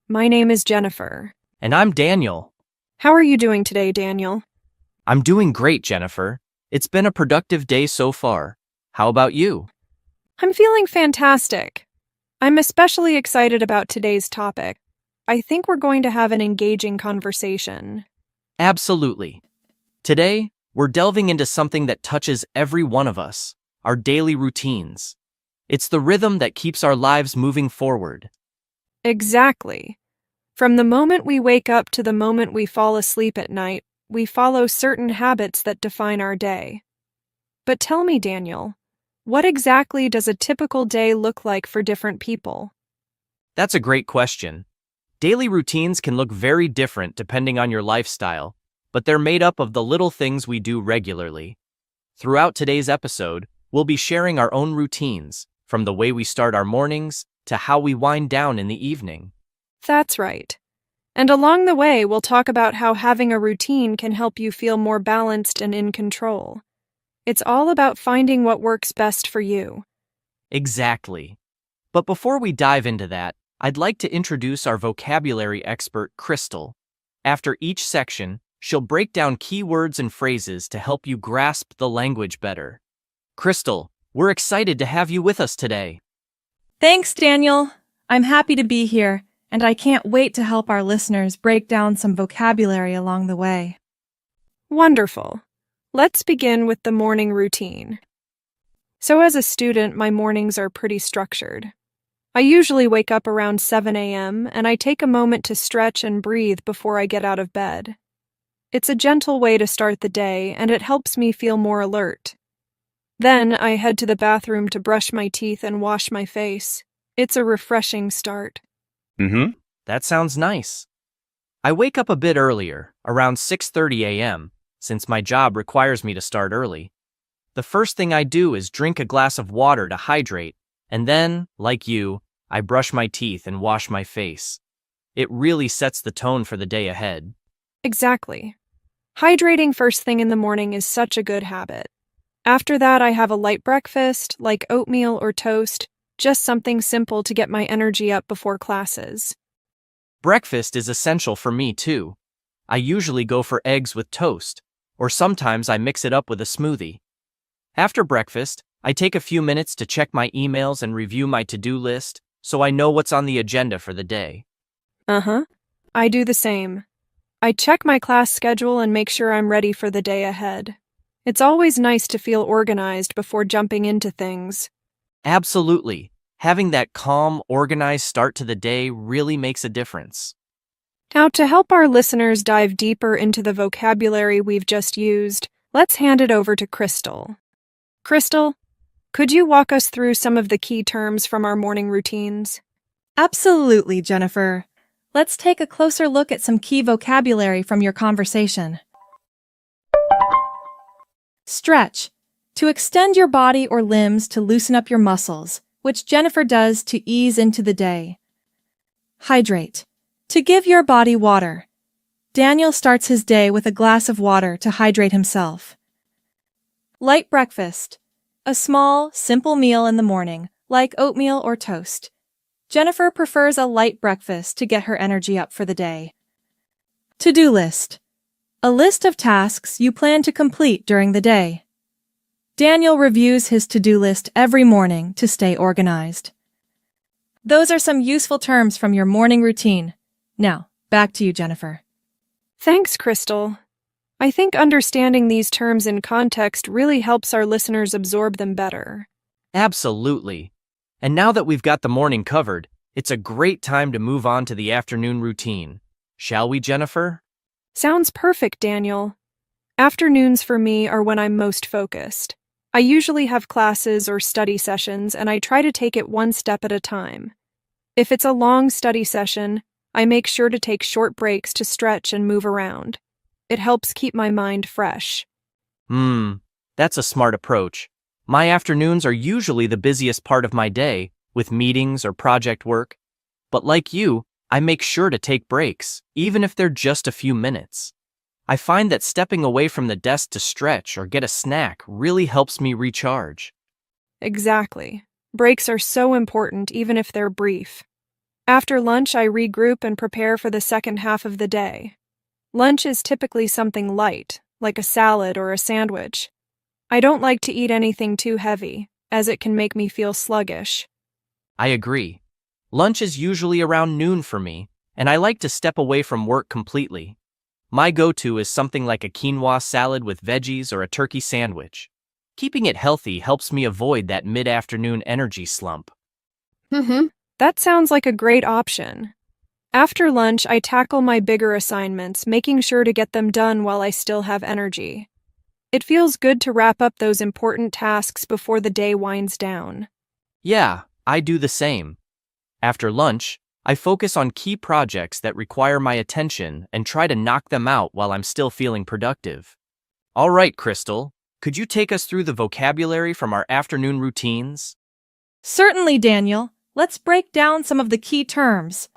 My name is Jennifer. And I'm Daniel. How are you doing today, Daniel? I'm doing great, Jennifer. It's been a productive day so far. How about you? I'm feeling fantastic. I'm especially excited about today's topic. I think we're going to have an engaging conversation. Absolutely. Today, we're delving into something that touches every one of us, our daily routines. It's the rhythm that keeps our lives moving forward. Exactly. From the moment we wake up to the moment we fall asleep at night, we follow certain habits that define our day. But tell me, Daniel, what exactly does a typical day look like for different people? That's a great question. Daily routines can look very different depending on your lifestyle, but they're made up of the little things we do regularly. Throughout today's episode, we'll be sharing our own routines, from the way we start our mornings to how we wind down in the evening. That's right. And along the way, we'll talk about how having a routine can help you feel more balanced and in control. It's all about finding what works best for you. Exactly. But before we dive into that, I'd like to introduce our vocabulary expert, Crystal. After each section, she'll break down key words and phrases to help you grasp the language better. Crystal, we're excited to have you with us today. Thanks, Daniel. I'm happy to be here, and I can't wait to help our listeners break down some vocabulary along the way. Wonderful. Let's begin with the morning routine. So as a student, my mornings are pretty structured. I usually wake up around 7 a.m. and I take a moment to stretch and breathe before I get out of bed. It's a gentle way to start the day, and it helps me feel more alert. Then I head to the bathroom to brush my teeth and wash my face. It's a refreshing start. That sounds nice. I wake up a bit earlier, around 6:30 a.m., since my job requires me to start early. The first thing I do is drink a glass of water to hydrate, and then, like you, I brush my teeth and wash my face. It really sets the tone for the day ahead. Exactly. Hydrating first thing in the morning is such a good habit. After that, I have a light breakfast, like oatmeal or toast, just something simple to get my energy up before classes. Breakfast is essential for me, too. I usually go for eggs with toast, or sometimes I mix it up with a smoothie. After breakfast, I take a few minutes to check my emails and review my to-do list, so I know what's on the agenda for the day. I do the same. I check my class schedule and make sure I'm ready for the day ahead. It's always nice to feel organized before jumping into things. Absolutely. Having that calm, organized start to the day really makes a difference. Now, to help our listeners dive deeper into the vocabulary we've just used, let's hand it over to Crystal. Crystal, could you walk us through some of the key terms from our morning routines? Absolutely, Jennifer. Let's take a closer look at some key vocabulary from your conversation. Stretch. To extend your body or limbs to loosen up your muscles, which Jennifer does to ease into the day. Hydrate. To give your body water. Daniel starts his day with a glass of water to hydrate himself. Light breakfast. A small, simple meal in the morning, like oatmeal or toast. Jennifer prefers a light breakfast to get her energy up for the day. To-do list. A list of tasks you plan to complete during the day. Daniel reviews his to-do list every morning to stay organized. Those are some useful terms from your morning routine. Now, back to you, Jennifer. Thanks, Crystal. I think understanding these terms in context really helps our listeners absorb them better. Absolutely. And now that we've got the morning covered, it's a great time to move on to the afternoon routine. Shall we, Jennifer? Sounds perfect, Daniel. Afternoons for me are when I'm most focused. I usually have classes or study sessions, and I try to take it one step at a time. If it's a long study session, I make sure to take short breaks to stretch and move around. It helps keep my mind fresh. That's a smart approach. My afternoons are usually the busiest part of my day, with meetings or project work. But like you, I make sure to take breaks, even if they're just a few minutes. I find that stepping away from the desk to stretch or get a snack really helps me recharge. Exactly. Breaks are so important even if they're brief. After lunch, I regroup and prepare for the second half of the day. Lunch is typically something light, like a salad or a sandwich. I don't like to eat anything too heavy, as it can make me feel sluggish. I agree. Lunch is usually around noon for me, and I like to step away from work completely. My go-to is something like a quinoa salad with veggies or a turkey sandwich. Keeping it healthy helps me avoid that mid-afternoon energy slump. That sounds like a great option. After lunch, I tackle my bigger assignments, making sure to get them done while I still have energy. It feels good to wrap up those important tasks before the day winds down. Yeah, I do the same. After lunch, I focus on key projects that require my attention and try to knock them out while I'm still feeling productive. All right, Crystal, could you take us through the vocabulary from our afternoon routines? Certainly, Daniel. Let's break down some of the key terms.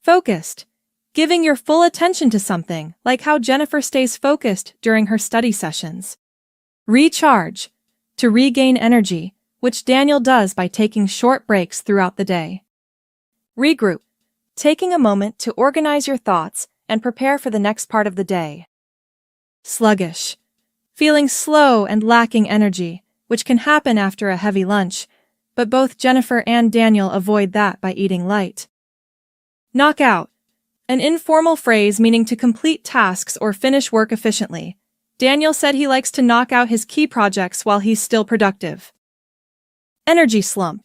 Focused. Giving your full attention to something, like how Jennifer stays focused during her study sessions. Recharge. To regain energy, which Daniel does by taking short breaks throughout the day. Regroup. Taking a moment to organize your thoughts and prepare for the next part of the day. Sluggish. Feeling slow and lacking energy, which can happen after a heavy lunch, but both Jennifer and Daniel avoid that by eating light. Knock out. An informal phrase meaning to complete tasks or finish work efficiently. Daniel said he likes to knock out his key projects while he's still productive. Energy slump.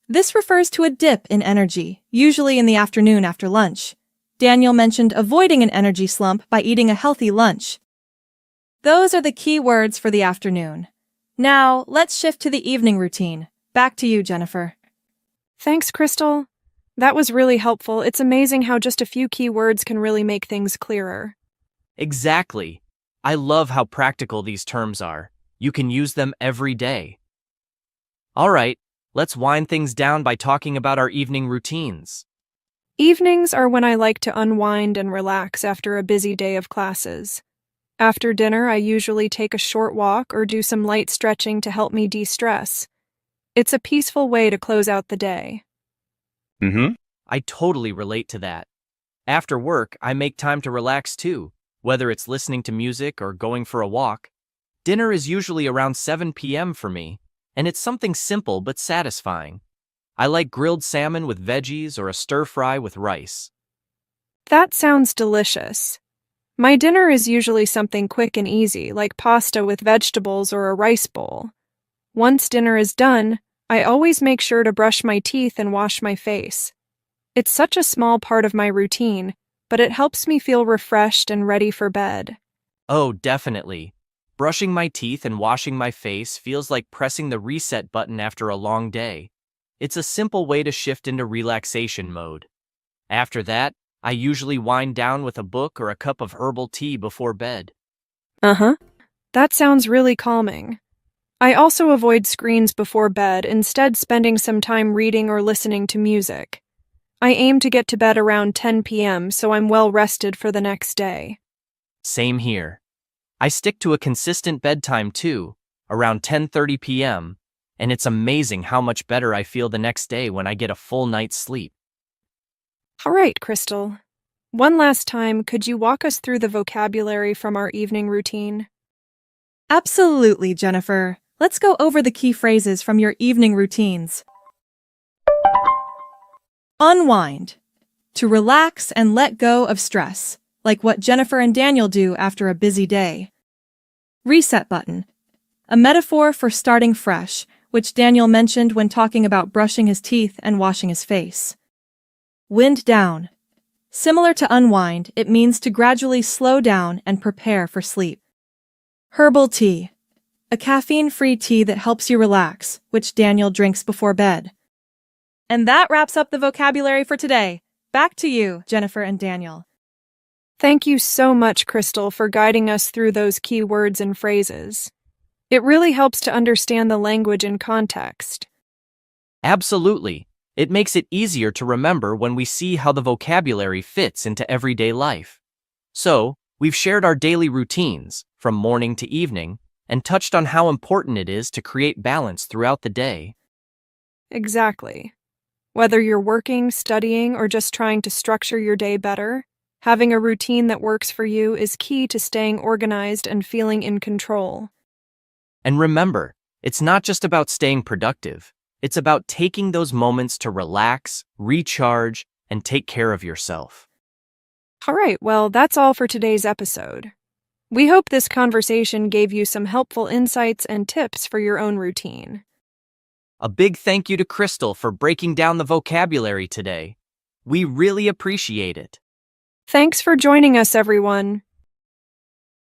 This refers to a dip in energy, usually in the afternoon after lunch. Daniel mentioned avoiding an energy slump by eating a healthy lunch. Those are the key words for the afternoon. Now, let's shift to the evening routine. Back to you, Jennifer. Thanks, Crystal. That was really helpful. It's amazing how just a few key words can really make things clearer. Exactly. I love how practical these terms are. You can use them every day. All right, let's wind things down by talking about our evening routines. Evenings are when I like to unwind and relax after a busy day of classes. After dinner, I usually take a short walk or do some light stretching to help me de-stress. It's a peaceful way to close out the day. I totally relate to that. After work, I make time to relax too, whether it's listening to music or going for a walk. Dinner is usually around 7 p.m. for me, and it's something simple but satisfying. I like grilled salmon with veggies or a stir-fry with rice. That sounds delicious. My dinner is usually something quick and easy, like pasta with vegetables or a rice bowl. Once dinner is done, I always make sure to brush my teeth and wash my face. It's such a small part of my routine, but it helps me feel refreshed and ready for bed. Oh, definitely. Brushing my teeth and washing my face feels like pressing the reset button after a long day. It's a simple way to shift into relaxation mode. After that, I usually wind down with a book or a cup of herbal tea before bed. That sounds really calming. I also avoid screens before bed, instead spending some time reading or listening to music. I aim to get to bed around 10 p.m. so I'm well rested for the next day. Same here. I stick to a consistent bedtime too, around 10:30 p.m., and it's amazing how much better I feel the next day when I get a full night's sleep. All right, Crystal. One last time, could you walk us through the vocabulary from our evening routine? Absolutely, Jennifer. Let's go over the key phrases from your evening routines. Unwind. To relax and let go of stress, like what Jennifer and Daniel do after a busy day. Reset button. A metaphor for starting fresh, which Daniel mentioned when talking about brushing his teeth and washing his face. Wind down. Similar to unwind, it means to gradually slow down and prepare for sleep. Herbal tea. A caffeine-free tea that helps you relax, which Daniel drinks before bed. And that wraps up the vocabulary for today. Back to you, Jennifer and Daniel. Thank you so much, Crystal, for guiding us through those key words and phrases. It really helps to understand the language in context. Absolutely. It makes it easier to remember when we see how the vocabulary fits into everyday life. So, we've shared our daily routines, from morning to evening, and touched on how important it is to create balance throughout the day. Exactly. Whether you're working, studying, or just trying to structure your day better, having a routine that works for you is key to staying organized and feeling in control. And remember, it's not just about staying productive. It's about taking those moments to relax, recharge, and take care of yourself. All right, well, that's all for today's episode. We hope this conversation gave you some helpful insights and tips for your own routine. A big thank you to Crystal for breaking down the vocabulary today. We really appreciate it. Thanks for joining us, everyone.